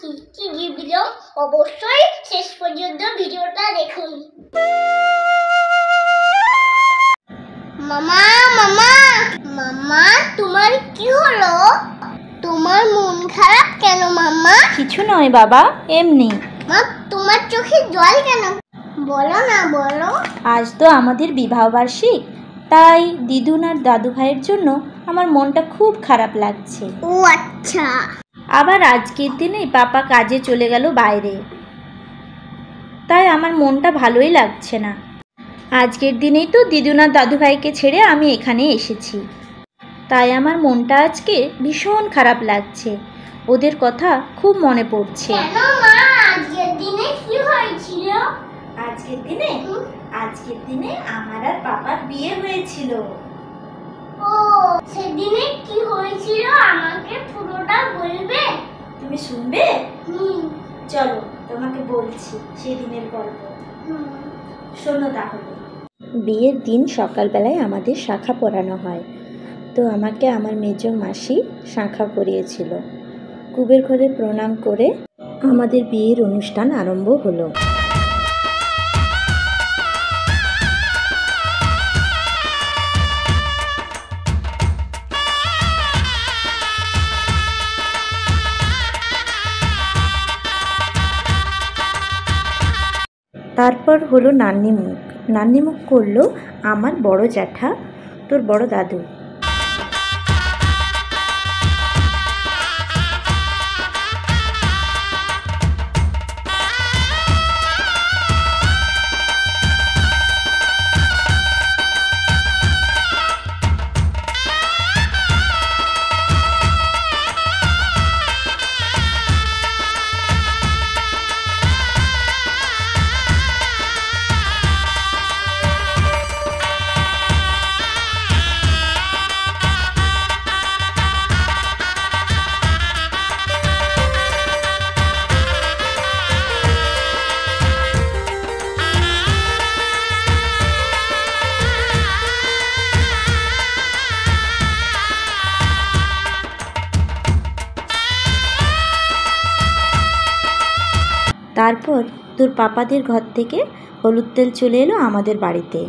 কি কি গিফট দিল অবশ্যই শেষ পর্যন্ত ভিডিওটা দেখুন। মামা মামা মামা তোমার কি হলো? তোমার মন খারাপ কেন মামা? কিছু নয় বাবা, এমনি। মা তোমার চোখে জল কেন? বলো না বলো। আজ তো আমাদের বিবাহবার্ষিক, তাই দিদুন আর দাদু ভাইয়ের জন্য আমার মনটা খুব খারাপ লাগছে। ও আচ্ছা। আবার আজকের দিনে পাপা কাজে চলে গেল বাইরে, তাই আমার মনটা ভালোই লাগছে না। আজকের দিনেই তো দিদুন আর দাদু ভাইকে ছেড়ে আমি এখানে এসেছি, তাই আমার মনটা আজকে ভীষণ খারাপ লাগছে। ওদের কথা খুব মনে পড়ছে। কেন মা, আজকের দিনে কি হয়েছিল? আজকের দিনে আমার আর পাপার বিয়ে হয়েছিল। ও, সেদিনে কি হয়েছিল আমাকে পুরোটা বলবে? তুমি শুনবে? হুম। চলো তোমাকে বলছি সেদিনের গল্প। শোনো তাহলে। বিয়ের দিন সকালবেলায় আমাদের শাঁখা পরানো হয়, তো আমাকে আমার মেজ মাসি শাঁখা পরিয়েছিল। কুবের ঘরে প্রণাম করে আমাদের বিয়ের অনুষ্ঠান আরম্ভ হলো। তারপর হলো নান্নিমুখ। নান্নিমুখ করলো আমার বড় জ্যাঠা, তোর বড় দাদু। তারপর তোর পাপাদের ঘর থেকে হলুদ তেল চলে এলো আমাদের বাড়িতে।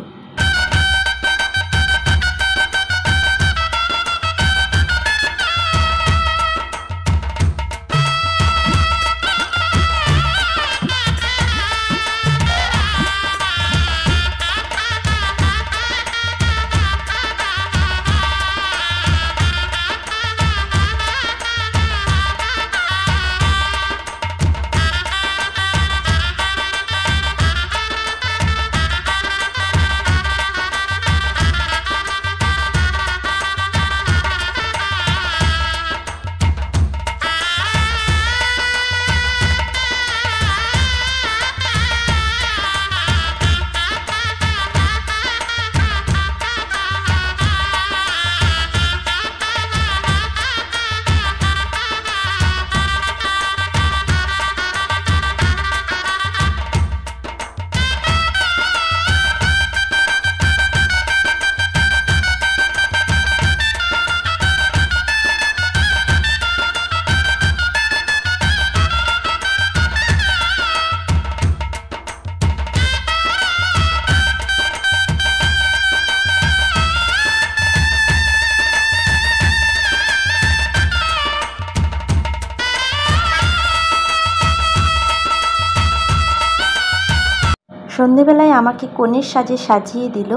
সন্ধেবেলায় আমাকে কনের সাজে সাজিয়ে দিল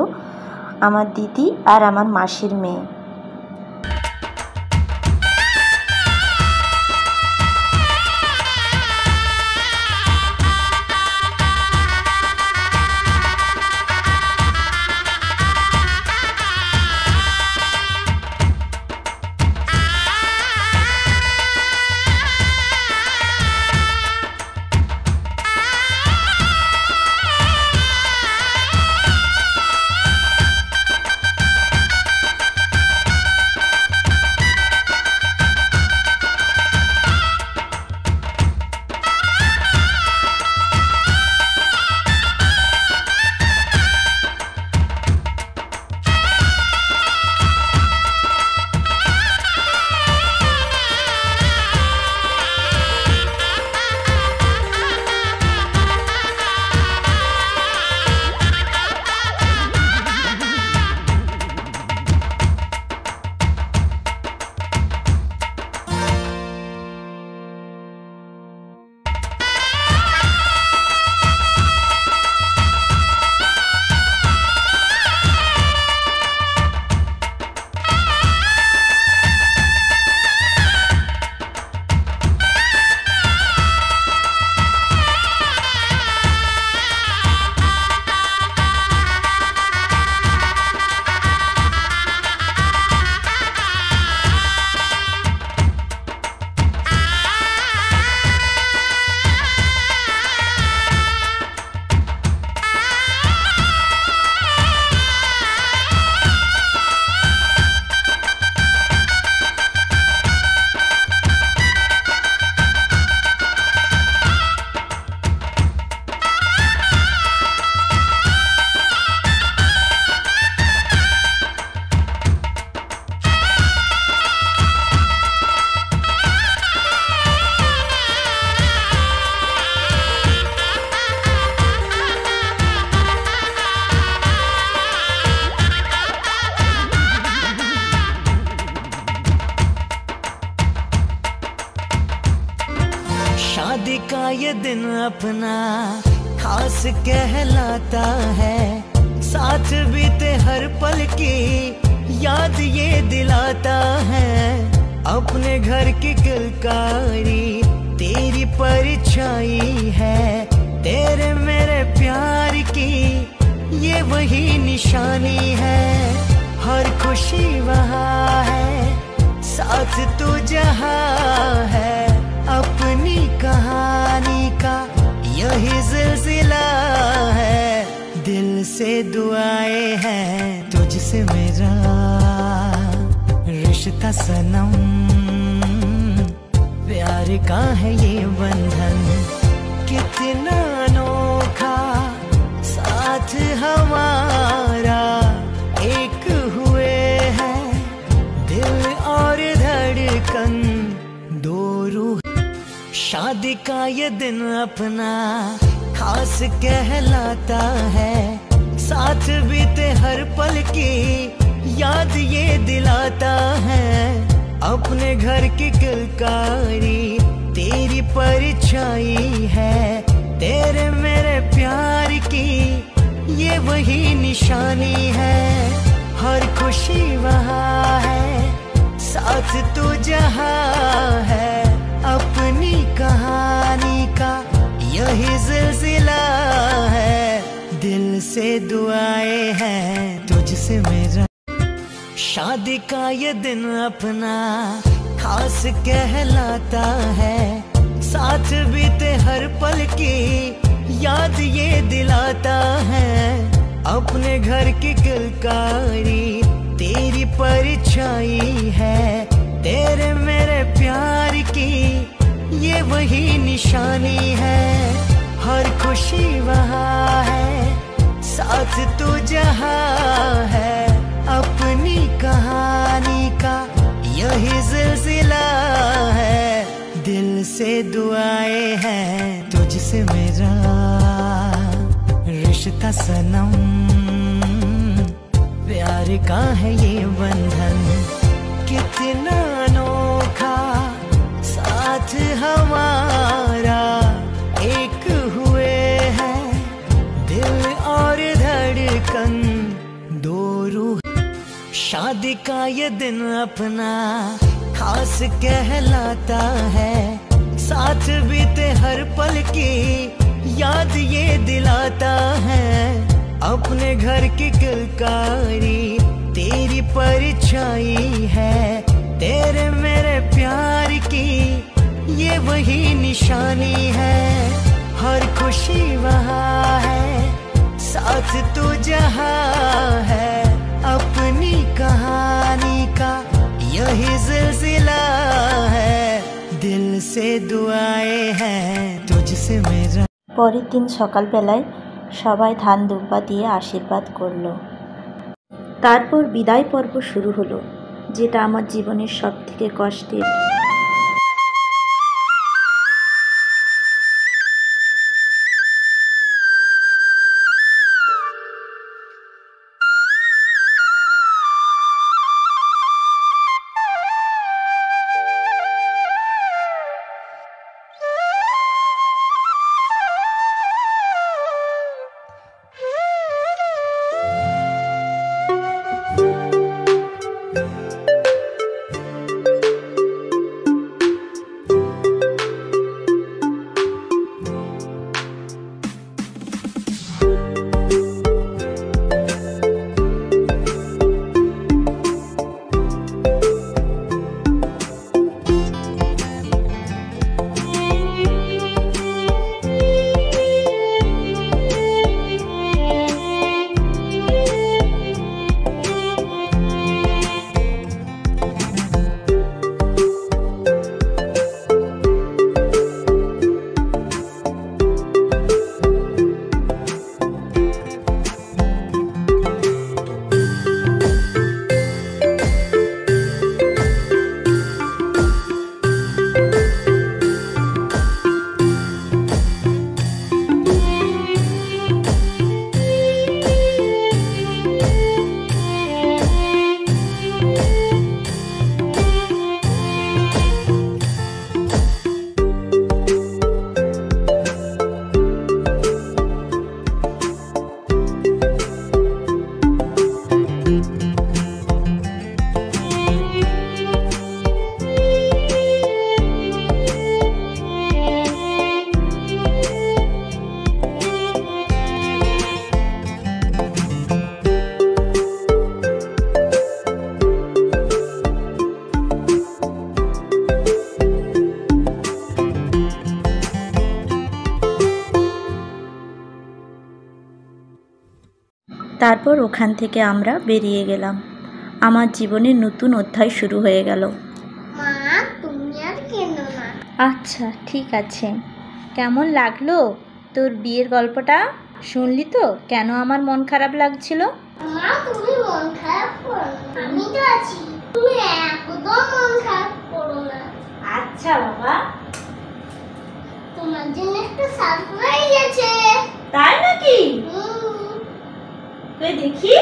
আমার দিদি আর আমার মাসির মেয়ে। शादी का ये दिन अपना खास कहलाता है, साथ बीते हर पल की याद ये दिलाता है। अपने घर की किलकारी तेरी परछाई है, तेरे मेरे प्यार की ये वही निशानी है। हर खुशी वहाँ है, साथ तू जहाँ है, अपनी कहानी का यही सिलसिला है। दिल से दुआएं हैं तुझसे मेरा रिश्ता सनम, प्यार का है ये बंधन कितना अनोखा, साथ हमारा एक हुए हैं दिल और धड़कन दो रूह। शादी का ये दिन अपना खास कहलाता है, साथ बीते हर पल की याद ये दिलाता है। अपने घर की किलकारी तेरी परछाई है, तेरे मेरे प्यार की ये वही निशानी है। हर खुशी वहाँ है, साथ तू जहाँ है, अपनी कहानी का यही सिलसिला है। दिल से दुआएं हैं तुझसे मेरा। शादी का ये दिन अपना खास कहलाता है, साथ बीते हर पल की याद ये दिलाता है। अपने घर की किलकारी तेरी परछाई है, तेरे मेरे प्यार की ये वही निशानी है। हर खुशी वहाँ है, साथ तू जहाँ है, अपनी कहानी का यही सिलसिला है। दिल से दुआएं हैं तुझसे मेरा रिश्ता सनम, प्यार का है ये बंधन कितना अनोखा, साथ हमारा एक हुए हैं दिल और धड़कन दो रूह। शादी का ये दिन अपना खास कहलाता है, साथ बीते हर पल की याद ये दिलाता है। अपने घर की किलकारी तेरी परछाई है, तेरे मेरे प्यार की ये वही निशानी है। हर खुशी वहाँ है, साथ तू जहाँ है, अपनी कहानी का यही सिलसिला है। दिल से दुआएं हैं तुझसे मेरा। পরের দিন সকালবেলায় সবাই ধান দুব্বা দিয়ে আশীর্বাদ করলো। তারপর বিদায় পর্ব শুরু হলো, যেটা আমার জীবনের সবথেকে কষ্টের। তারপর ওখান থেকে আমরা বেরিয়ে গেলাম। আমার জীবনের নতুন অধ্যায় শুরু হয়ে গেল। মা তুমি আর কেনো না। আচ্ছা ঠিক আছে। কেমন লাগলো তোর বিয়ের গল্পটা? শুনলি তো কেন আমার মন খারাপ লাগছিল? মা তুমি মন খারাপ করো না, আমি তো আছি, তুমি একদম মন খারাপ করো না। আচ্ছা বাবা। তোমার জন্য একটা সারপ্রাইজ আছে। তাই নাকি? তুই দেখি।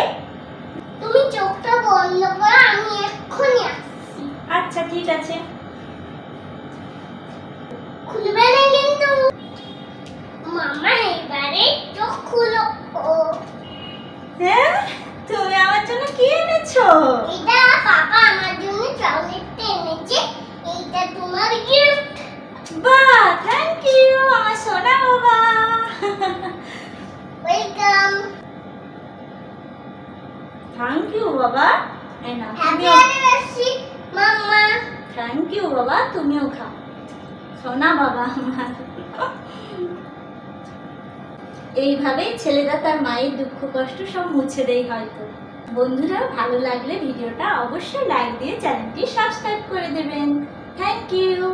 তুমি চোখটা বন্ধ করো, আমি এক্ষুনি আসছি। আচ্ছা ঠিক আছে। খুলবে না কিন্তু। মামা এবারে চোখ খুলো। হ্যাঁ, তুমি আমার জন্য কি এনেছো? এটা পাপা আমার জন্য চকলেট এনেছে, এইটা তোমার গিফট। বাহ, থ্যাংক ইউ আমার সোনা বাবা। ওয়েলকাম। থ্যাংক ইউ বাবা। এই নাও হ্যাপি তুমিও। অ্যানিভার্সারি মাম্মা। থ্যাংক ইউ বাবা, তুমিও খাও। সোনা বাবা আমার। এইভাবেই ছেলেরা তার মায়ের দুঃখ কষ্ট সব মুছে দেয় হয়তো। বন্ধুরা, ভালো লাগলে ভিডিওটা অবশ্যই লাইক দিয়ে চ্যানেলটি সাবস্ক্রাইব করে দেবেন। Thank you.